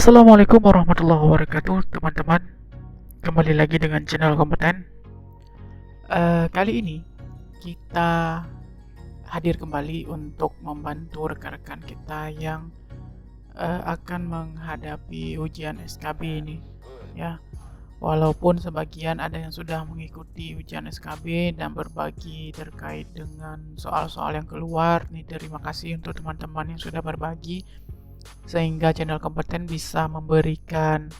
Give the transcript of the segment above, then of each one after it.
Assalamualaikum warahmatullahi wabarakatuh, teman-teman. Kembali lagi dengan channel kompeten. Kali ini kita hadir kembali untuk membantu rekan-rekan kita yang akan menghadapi ujian SKB ini, ya. Walaupun sebagian ada yang sudah mengikuti ujian SKB dan berbagi terkait dengan soal-soal yang keluar. Nih, terima kasih untuk teman-teman yang sudah berbagi, sehingga channel kompeten bisa memberikan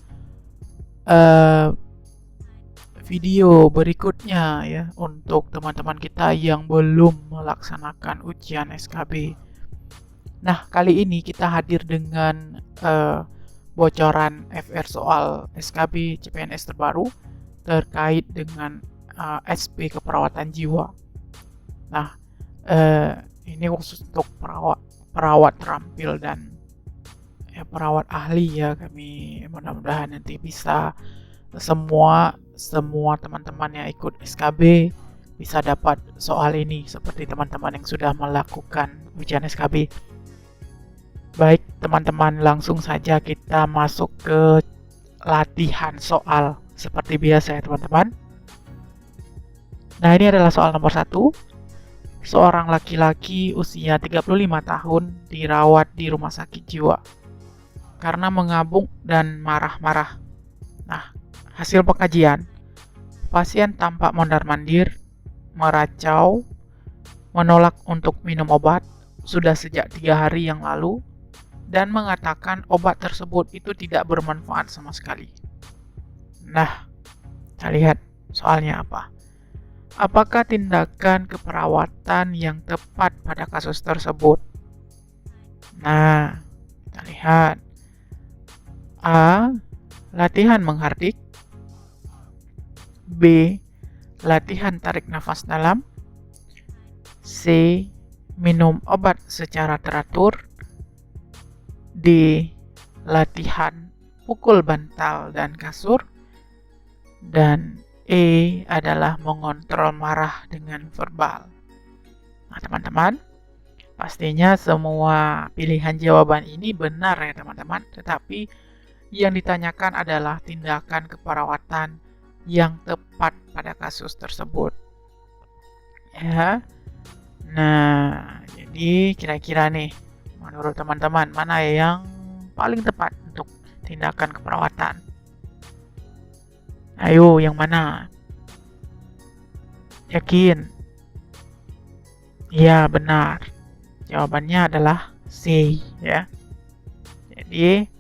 video berikutnya ya untuk teman-teman kita yang belum melaksanakan ujian SKB. Nah, kali ini kita hadir dengan bocoran FR soal SKB CPNS terbaru terkait dengan SP keperawatan jiwa. Nah, ini khusus untuk perawat terampil dan perawat ahli ya. Kami mudah-mudahan nanti bisa semua teman-teman yang ikut SKB bisa dapat soal ini seperti teman-teman yang sudah melakukan ujian SKB. Baik teman-teman, langsung saja kita masuk ke latihan soal seperti biasa ya teman-teman. Nah, ini adalah soal nomor 1. Seorang laki-laki usia 35 tahun dirawat di rumah sakit jiwa karena mengabuk dan marah-marah. Nah, hasil pengkajian, pasien tampak mondar-mandir, meracau, menolak untuk minum obat sudah sejak 3 hari yang lalu, dan mengatakan obat tersebut itu tidak bermanfaat sama sekali. Nah, kita lihat soalnya apa. Apakah tindakan keperawatan yang tepat pada kasus tersebut? Nah, kita lihat. A. Latihan menghardik. B. Latihan tarik nafas dalam. C. Minum obat secara teratur. D. Latihan pukul bantal dan kasur. Dan E adalah mengontrol marah dengan verbal. Nah, teman-teman, pastinya semua pilihan jawaban ini benar ya teman-teman, tetapi yang ditanyakan adalah tindakan keperawatan yang tepat pada kasus tersebut. Ya. Nah, jadi kira-kira nih, menurut teman-teman, mana yang paling tepat untuk tindakan keperawatan? Ayo, yang mana? Yakin? Ya, benar. Jawabannya adalah C, ya. Jadi,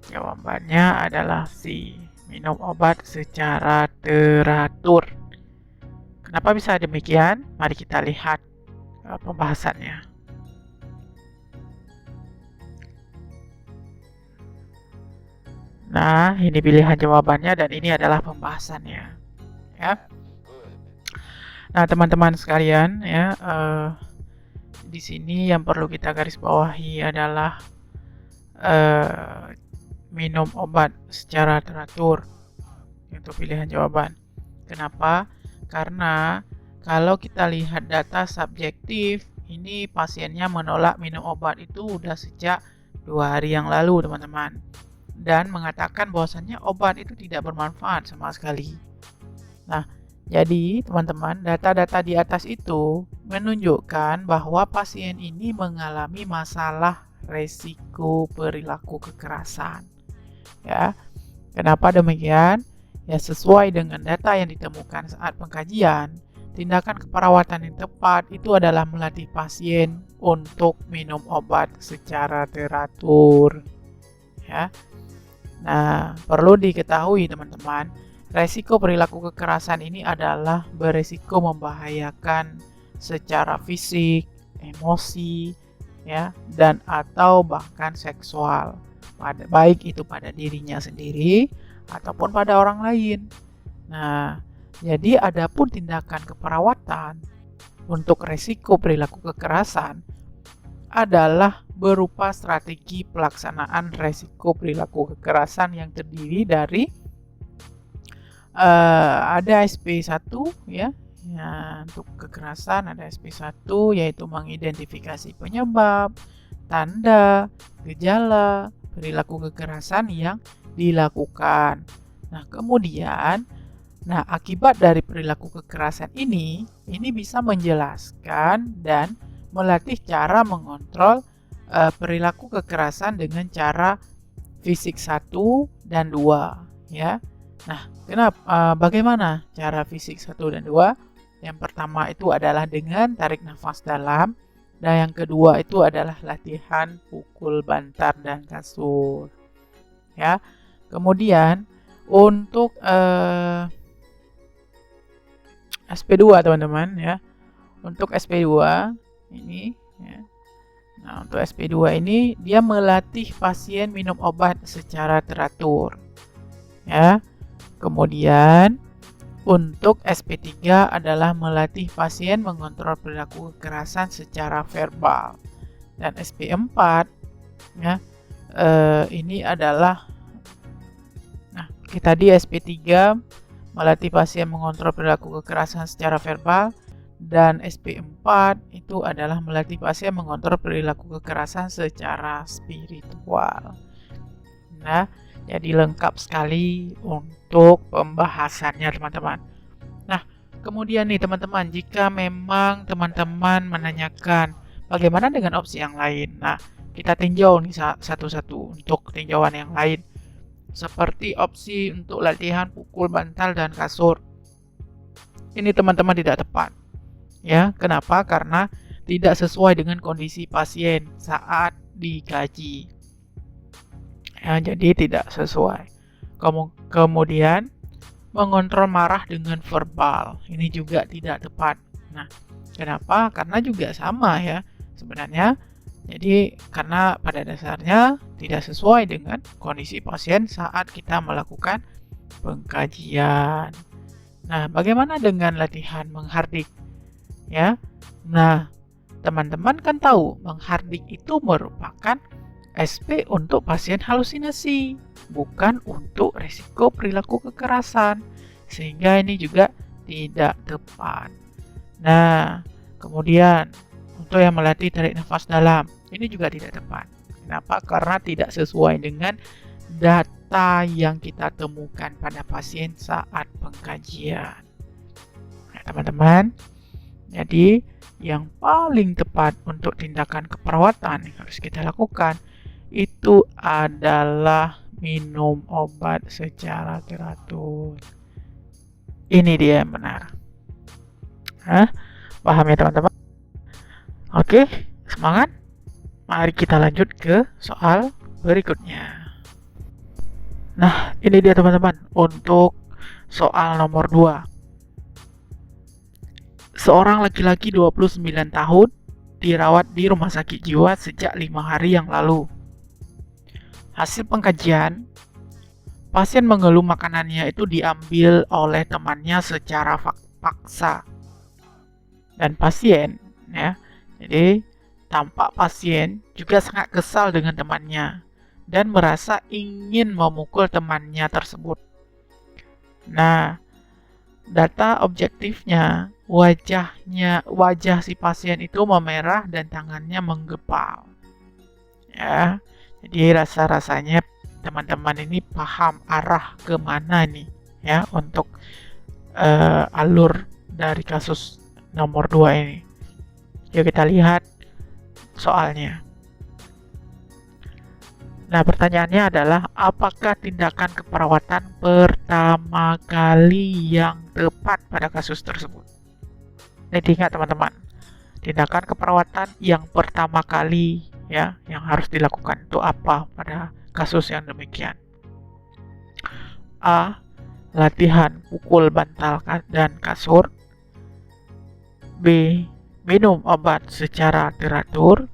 jawabannya adalah C. Minum obat secara teratur. Kenapa bisa demikian? Mari kita lihat pembahasannya. Nah, ini pilihan jawabannya dan ini adalah pembahasannya. Ya. Nah, teman-teman sekalian, ya, di sini yang perlu kita garis bawahi adalah minum obat secara teratur untuk pilihan jawaban. Kenapa? Karena kalau kita lihat data subjektif, ini pasiennya menolak minum obat itu udah sejak 2 hari yang lalu teman-teman, dan mengatakan bahwasannya obat itu tidak bermanfaat sama sekali. Nah, jadi teman-teman, data-data di atas itu menunjukkan bahwa pasien ini mengalami masalah resiko perilaku kekerasan. Ya, kenapa demikian? Ya, sesuai dengan data yang ditemukan saat pengkajian, tindakan keperawatan yang tepat itu adalah melatih pasien untuk minum obat secara teratur. Ya. Nah, perlu diketahui teman-teman, resiko perilaku kekerasan ini adalah beresiko membahayakan secara fisik, emosi, ya, dan atau bahkan seksual. Baik itu pada dirinya sendiri ataupun pada orang lain. Nah, jadi adapun tindakan keperawatan untuk resiko perilaku kekerasan adalah berupa strategi pelaksanaan resiko perilaku kekerasan yang terdiri dari ada SP1 ya. Ya, untuk kekerasan ada SP1 yaitu mengidentifikasi penyebab, tanda, gejala, perilaku kekerasan yang dilakukan. Nah, kemudian, akibat dari perilaku kekerasan ini bisa menjelaskan dan melatih cara mengontrol perilaku kekerasan dengan cara fisik 1 dan 2, ya. Nah, bagaimana cara fisik 1 dan 2? Yang pertama itu adalah dengan tarik nafas dalam, dan yang kedua itu adalah latihan pukul bantal dan kasur, ya. Kemudian untuk SP2 teman-teman, ya. Untuk SP2 ini, ya. Nah, untuk SP2 ini dia melatih pasien minum obat secara teratur, ya. Kemudian untuk SP3 adalah melatih pasien mengontrol perilaku kekerasan secara verbal. Dan SP4, ya, ini adalah, kita di SP3 melatih pasien mengontrol perilaku kekerasan secara verbal, dan SP4 itu adalah melatih pasien mengontrol perilaku kekerasan secara spiritual. Nah, jadi lengkap sekali untuk pembahasannya teman-teman. Nah, kemudian nih teman-teman, jika memang teman-teman menanyakan bagaimana dengan opsi yang lain, nah kita tinjau nih satu-satu untuk tinjauan yang lain. Seperti opsi untuk latihan pukul bantal dan kasur. Ini teman-teman tidak tepat. Ya, kenapa? Karena tidak sesuai dengan kondisi pasien saat dikaji. Ya, jadi tidak sesuai. Kemudian mengontrol marah dengan verbal. Ini juga tidak tepat. Nah, kenapa? Karena juga sama ya sebenarnya. Jadi karena pada dasarnya tidak sesuai dengan kondisi pasien saat kita melakukan pengkajian. Nah, bagaimana dengan latihan menghardik? Ya, nah teman-teman kan tahu menghardik itu merupakan SP untuk pasien halusinasi, bukan untuk risiko perilaku kekerasan, sehingga ini juga tidak tepat. Nah, kemudian untuk yang melatih tarik nafas dalam, ini juga tidak tepat. Kenapa? Karena tidak sesuai dengan data yang kita temukan pada pasien saat pengkajian. Nah, teman-teman, jadi yang paling tepat untuk tindakan keperawatan yang harus kita lakukan itu adalah minum obat secara teratur. Ini dia yang benar. Paham ya teman-teman? Oke, semangat. Mari kita lanjut ke soal berikutnya. Nah, ini dia teman-teman untuk soal nomor 2. Seorang laki-laki 29 tahun dirawat di rumah sakit jiwa sejak 5 hari yang lalu. Hasil pengkajian, pasien mengeluh makanannya itu diambil oleh temannya secara paksa. Dan pasien, ya, jadi tampak pasien juga sangat kesal dengan temannya dan merasa ingin memukul temannya tersebut. Nah, data objektifnya, wajah si pasien itu memerah dan tangannya menggepal. Ya, jadi rasa-rasanya teman-teman ini paham arah kemana nih, ya, untuk alur dari kasus nomor 2 ini. Yuk kita lihat soalnya. Nah, pertanyaannya adalah apakah tindakan keperawatan pertama kali yang tepat pada kasus tersebut? Ini ingat teman-teman, tindakan keperawatan yang pertama kali ya yang harus dilakukan itu apa pada kasus yang demikian? A. Latihan pukul bantal dan kasur. B. Minum obat secara teratur.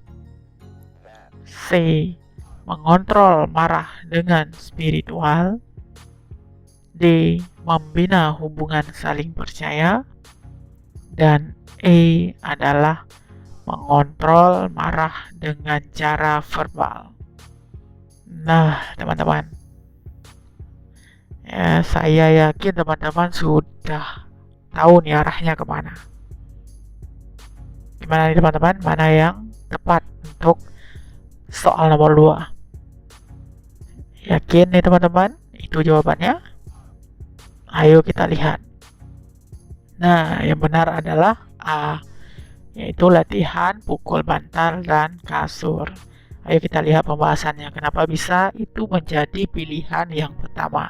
C. Mengontrol marah dengan spiritual. D. Membina hubungan saling percaya. Dan E adalah mengontrol marah dengan cara verbal. Nah, teman-teman, ya, saya yakin teman-teman sudah tahu nih arahnya kemana. Gimana nih teman-teman, mana yang tepat untuk soal nomor 2? Yakin nih teman-teman? Itu jawabannya? Ayo kita lihat. Nah, yang benar adalah A, yaitu latihan pukul bantal dan kasur. Ayo kita lihat pembahasannya. Kenapa bisa itu menjadi pilihan yang pertama?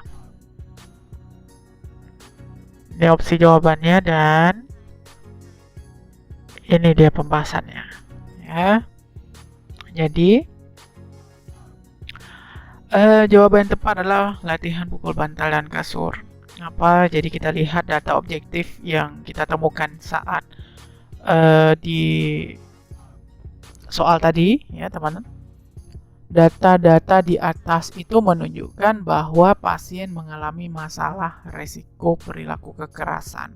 Ini opsi jawabannya dan ini dia pembahasannya. Ya, jadi jawaban yang tepat adalah latihan pukul bantal dan kasur. Kenapa? Jadi kita lihat data objektif yang kita temukan saat di soal tadi, ya teman-teman. Data-data di atas itu menunjukkan bahwa pasien mengalami masalah resiko perilaku kekerasan.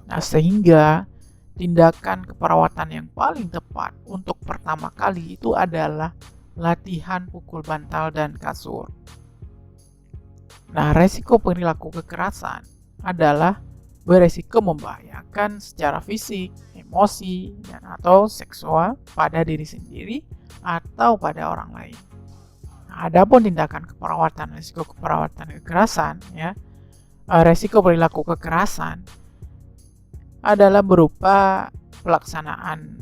Nah, sehingga tindakan keperawatan yang paling tepat untuk pertama kali itu adalah latihan pukul bantal dan kasur. Nah, resiko perilaku kekerasan adalah beresiko membahayakan secara fisik, emosi, dan atau seksual pada diri sendiri atau pada orang lain. Nah, adapun tindakan keperawatan, resiko keperawatan kekerasan, ya, resiko perilaku kekerasan adalah berupa pelaksanaan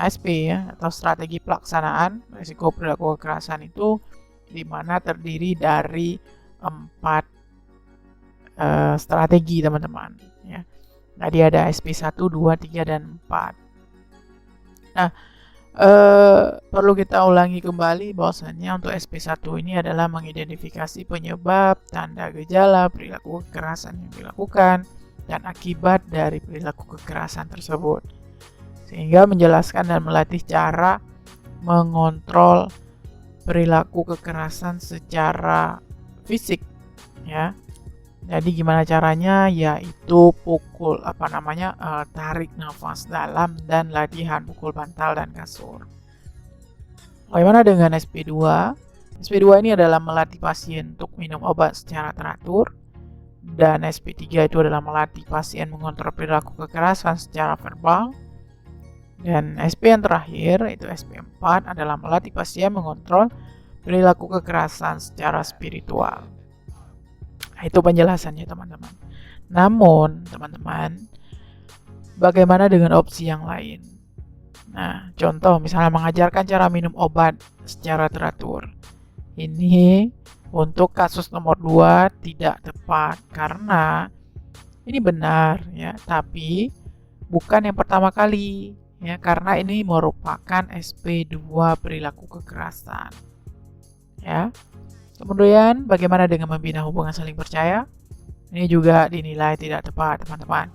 SP ya, atau strategi pelaksanaan risiko perilaku kekerasan itu di mana terdiri dari 4 strategi teman-teman ya. Tadi ada SP 1, 2, 3 dan 4. Nah, perlu kita ulangi kembali bahwasanya untuk SP 1 ini adalah mengidentifikasi penyebab, tanda gejala perilaku kekerasan yang dilakukan dan akibat dari perilaku kekerasan tersebut, sehingga menjelaskan dan melatih cara mengontrol perilaku kekerasan secara fisik ya. Jadi gimana caranya? Yaitu pukul tarik nafas dalam dan latihan pukul bantal dan kasur. Bagaimana dengan SP2? SP2 ini adalah melatih pasien untuk minum obat secara teratur, dan SP3 itu adalah melatih pasien mengontrol perilaku kekerasan secara verbal. Dan SP yang terakhir, itu SP4, adalah melatih pasien mengontrol perilaku kekerasan secara spiritual. Nah, itu penjelasannya teman-teman. Namun, teman-teman, bagaimana dengan opsi yang lain? Nah, contoh misalnya mengajarkan cara minum obat secara teratur. Ini untuk kasus nomor 2 tidak tepat karena ini benar ya, tapi bukan yang pertama kali ya, karena ini merupakan SP2 perilaku kekerasan. Ya. Kemudian bagaimana dengan membina hubungan saling percaya? Ini juga dinilai tidak tepat, teman-teman.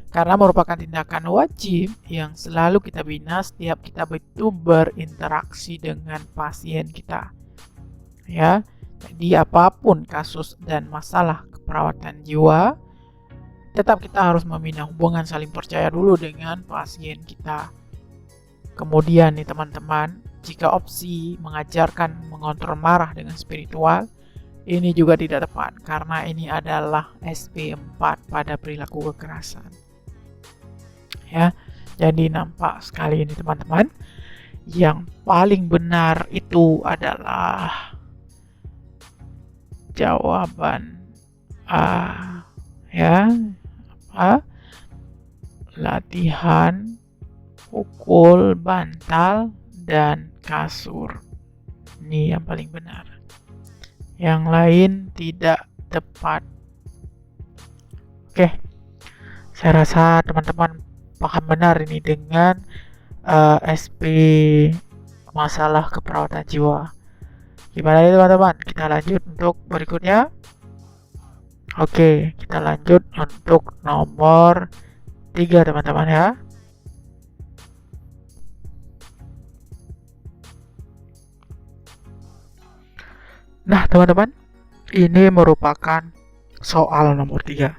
Karena merupakan tindakan wajib yang selalu kita bina setiap kita itu berinteraksi dengan pasien kita. Ya. Jadi apapun kasus dan masalah keperawatan jiwa, tetap kita harus membina hubungan saling percaya dulu dengan pasien kita. Kemudian nih teman-teman, jika opsi mengajarkan mengontrol marah dengan spiritual, ini juga tidak tepat karena ini adalah SP4 pada perilaku kekerasan. Ya, jadi nampak sekali ini teman-teman, yang paling benar itu adalah jawaban A ya. Latihan pukul bantal dan kasur. Ini yang paling benar. Yang lain tidak tepat. Oke. Saya rasa teman-teman paham benar ini dengan SP masalah keperawatan jiwa. Gimana nih teman-teman? Kita lanjut untuk berikutnya. Oke, kita lanjut untuk nomor 3 teman-teman ya. Nah teman-teman, ini merupakan soal nomor 3.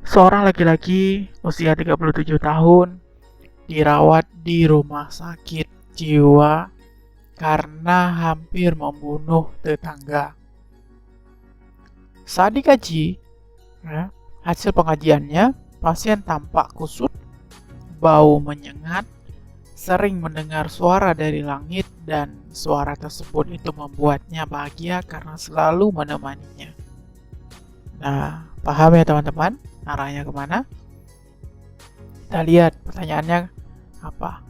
Seorang laki-laki usia 37 tahun dirawat di rumah sakit jiwa karena hampir membunuh tetangga. Saat dikaji, ya, hasil pengajiannya, pasien tampak kusut, bau menyengat, sering mendengar suara dari langit dan suara tersebut itu membuatnya bahagia karena selalu menemaninya. Nah, paham ya teman-teman arahnya kemana? Kita lihat pertanyaannya apa.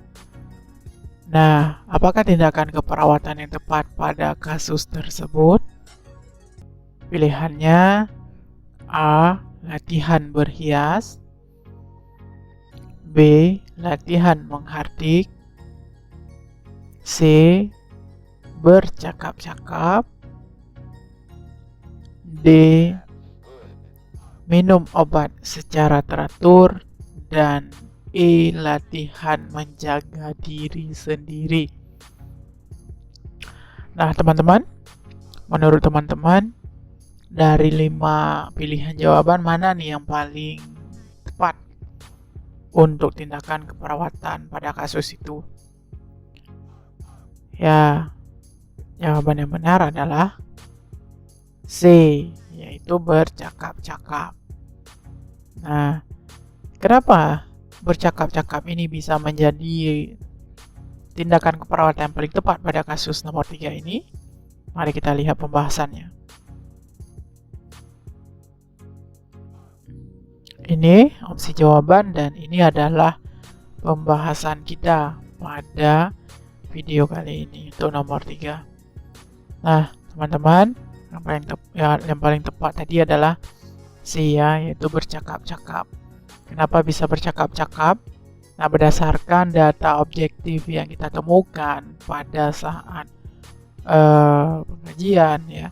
Nah, apakah tindakan keperawatan yang tepat pada kasus tersebut? Pilihannya A. Latihan berhias, B. Latihan menghardik, C. Bercakap-cakap, D. Minum obat secara teratur, dan E. Latihan menjaga diri sendiri. Nah teman-teman, menurut teman-teman dari 5 pilihan jawaban mana nih yang paling tepat untuk tindakan keperawatan pada kasus itu? Ya, jawaban yang benar adalah C, yaitu bercakap-cakap. Nah, kenapa bercakap-cakap ini bisa menjadi tindakan keperawatan yang paling tepat pada kasus nomor 3 ini? Mari kita lihat pembahasannya. Ini opsi jawaban dan ini adalah pembahasan kita pada video kali ini untuk nomor 3. Nah, teman-teman, yang paling tepat tadi adalah C ya, yaitu bercakap-cakap. Kenapa bisa bercakap-cakap? Nah, berdasarkan data objektif yang kita temukan pada saat pengajian ya,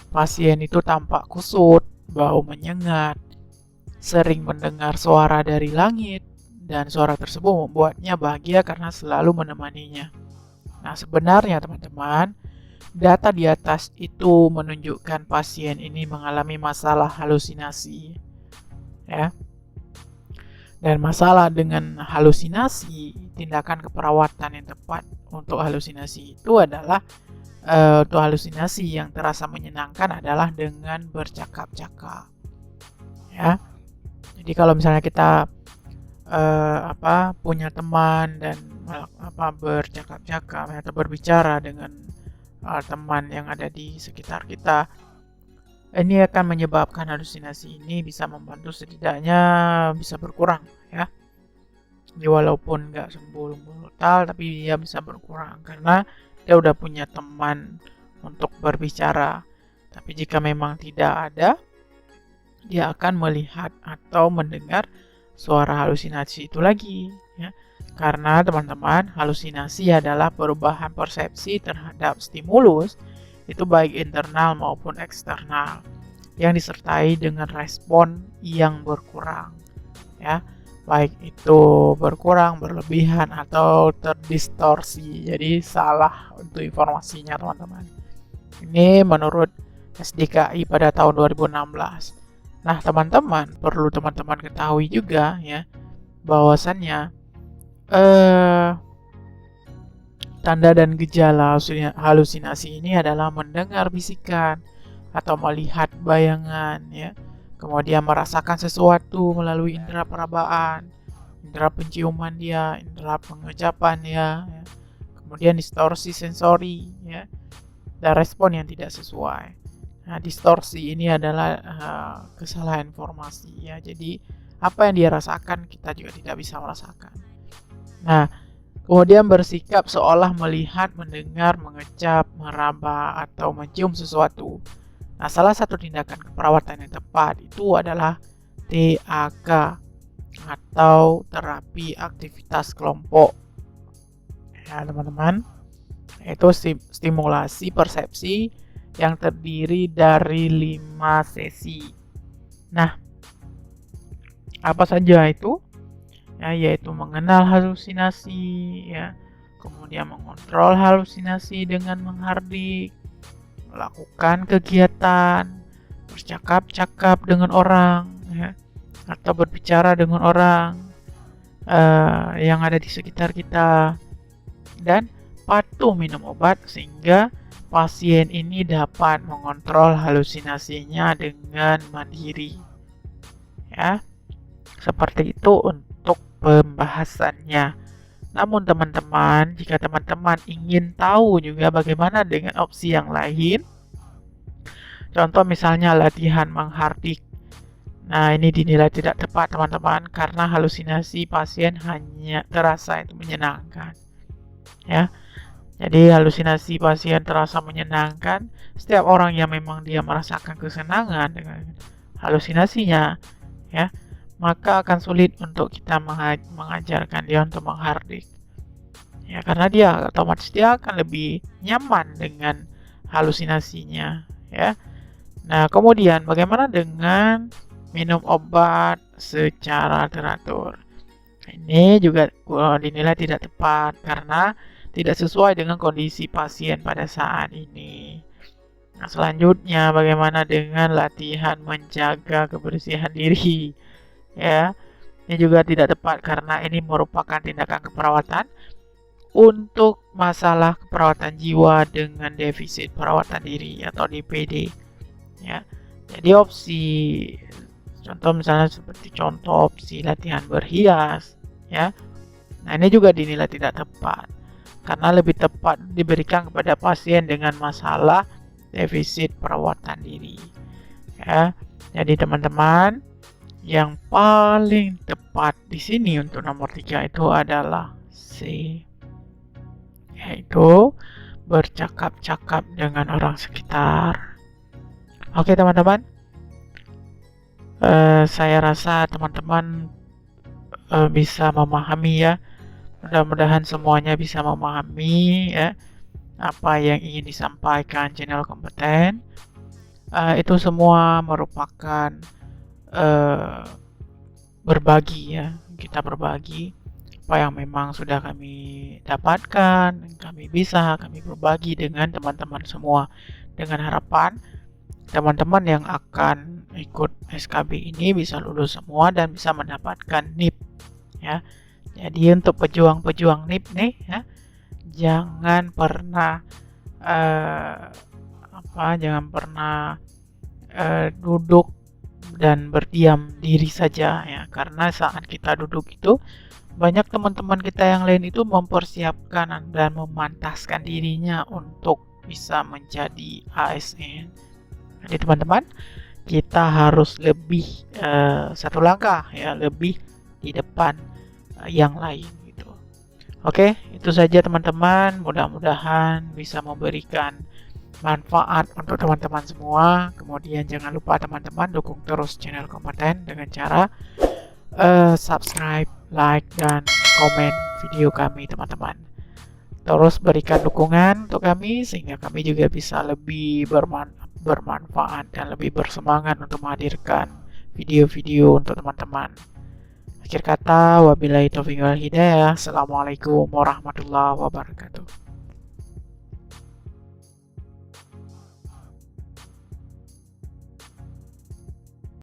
pasien itu tampak kusut, bau menyengat, sering mendengar suara dari langit, dan suara tersebut membuatnya bahagia karena selalu menemaninya. Nah, sebenarnya teman-teman, data di atas itu menunjukkan pasien ini mengalami masalah halusinasi. Ya. Dan masalah dengan halusinasi, tindakan keperawatan yang tepat untuk halusinasi itu adalah untuk halusinasi yang terasa menyenangkan adalah dengan bercakap-cakap. Ya. Jadi kalau misalnya kita punya teman dan bercakap-cakap atau berbicara dengan teman yang ada di sekitar kita, ini akan menyebabkan halusinasi ini bisa membantu setidaknya bisa berkurang ya. Jadi walaupun nggak sembuh total, tapi dia bisa berkurang karena dia udah punya teman untuk berbicara. Tapi jika memang tidak ada, dia akan melihat atau mendengar suara halusinasi itu lagi ya. Karena teman-teman, halusinasi adalah perubahan persepsi terhadap stimulus itu baik internal maupun eksternal yang disertai dengan respon yang berkurang ya, baik itu berkurang, berlebihan atau terdistorsi. Jadi salah untuk informasinya teman-teman. Ini menurut SDKI pada tahun 2016. Nah, teman-teman, perlu teman-teman ketahui juga ya, bahwasannya tanda dan gejala halusinasi ini adalah mendengar bisikan atau melihat bayangan ya, kemudian merasakan sesuatu melalui indera perabaan, indera penciuman dia, indera pengecapan ya, kemudian distorsi sensori ya, dan respon yang tidak sesuai. Nah, distorsi ini adalah kesalahan informasi ya. Jadi apa yang dia rasakan kita juga tidak bisa merasakan. Nah, kemudian bersikap seolah melihat, mendengar, mengecap, meraba atau mencium sesuatu. Nah, salah satu tindakan keperawatan yang tepat itu adalah TAK atau terapi aktivitas kelompok. Ya, teman-teman. Itu stimulasi persepsi yang terdiri dari 5 sesi. Nah, apa saja itu? Ya, yaitu mengenal halusinasi, ya, kemudian mengontrol halusinasi dengan menghardik, melakukan kegiatan, bercakap-cakap dengan orang, ya, atau berbicara dengan orang yang ada di sekitar kita, dan patuh minum obat sehingga pasien ini dapat mengontrol halusinasinya dengan mandiri. Ya, seperti itu untuk pembahasannya. Namun teman-teman, jika teman-teman ingin tahu juga bagaimana dengan opsi yang lain, contoh misalnya latihan menghardik. Nah, ini dinilai tidak tepat teman-teman karena halusinasi pasien hanya terasa itu menyenangkan. Ya. Jadi halusinasi pasien terasa menyenangkan. Setiap orang yang memang dia merasakan kesenangan dengan halusinasinya, ya, maka akan sulit untuk kita mengajarkan dia untuk menghardik. Ya, karena dia otomatis dia akan lebih nyaman dengan halusinasinya, ya. Nah, kemudian bagaimana dengan minum obat secara teratur? Ini juga dinilai tidak tepat karena tidak sesuai dengan kondisi pasien pada saat ini. Nah, selanjutnya bagaimana dengan latihan menjaga kebersihan diri? Ya, ini juga tidak tepat karena ini merupakan tindakan keperawatan untuk masalah keperawatan jiwa dengan defisit perawatan diri atau DPD. Ya, jadi opsi contoh misalnya seperti contoh opsi latihan berhias, ya. Nah, ini juga dinilai tidak tepat karena lebih tepat diberikan kepada pasien dengan masalah defisit perawatan diri. Ya, jadi teman-teman, yang paling tepat di sini untuk nomor 3 itu adalah C, yaitu bercakap-cakap dengan orang sekitar. Oke teman-teman, saya rasa teman-teman bisa memahami ya. Mudah-mudahan semuanya bisa memahami ya apa yang ingin disampaikan channel kompeten. Itu semua merupakan berbagi ya. Kita berbagi apa yang memang sudah kami dapatkan, kami berbagi dengan teman-teman semua dengan harapan teman-teman yang akan ikut SKB ini bisa lulus semua dan bisa mendapatkan NIP ya. Jadi untuk pejuang-pejuang NIP nih ya, jangan pernah duduk dan berdiam diri saja ya, karena saat kita duduk itu banyak teman-teman kita yang lain itu mempersiapkan dan memantaskan dirinya untuk bisa menjadi ASN. Jadi teman-teman, kita harus lebih satu langkah ya, lebih di depan yang lain gitu. Oke, itu saja teman-teman. Mudah-mudahan bisa memberikan manfaat untuk teman-teman semua. Kemudian jangan lupa teman-teman dukung terus channel kompeten dengan cara subscribe, like, dan komen video kami teman-teman. Terus berikan dukungan untuk kami sehingga kami juga bisa lebih bermanfaat dan lebih bersemangat untuk menghadirkan video-video untuk teman-teman. Akhir kata, wabillahi taufiq wal hidayah. Assalamualaikum warahmatullahi wabarakatuh.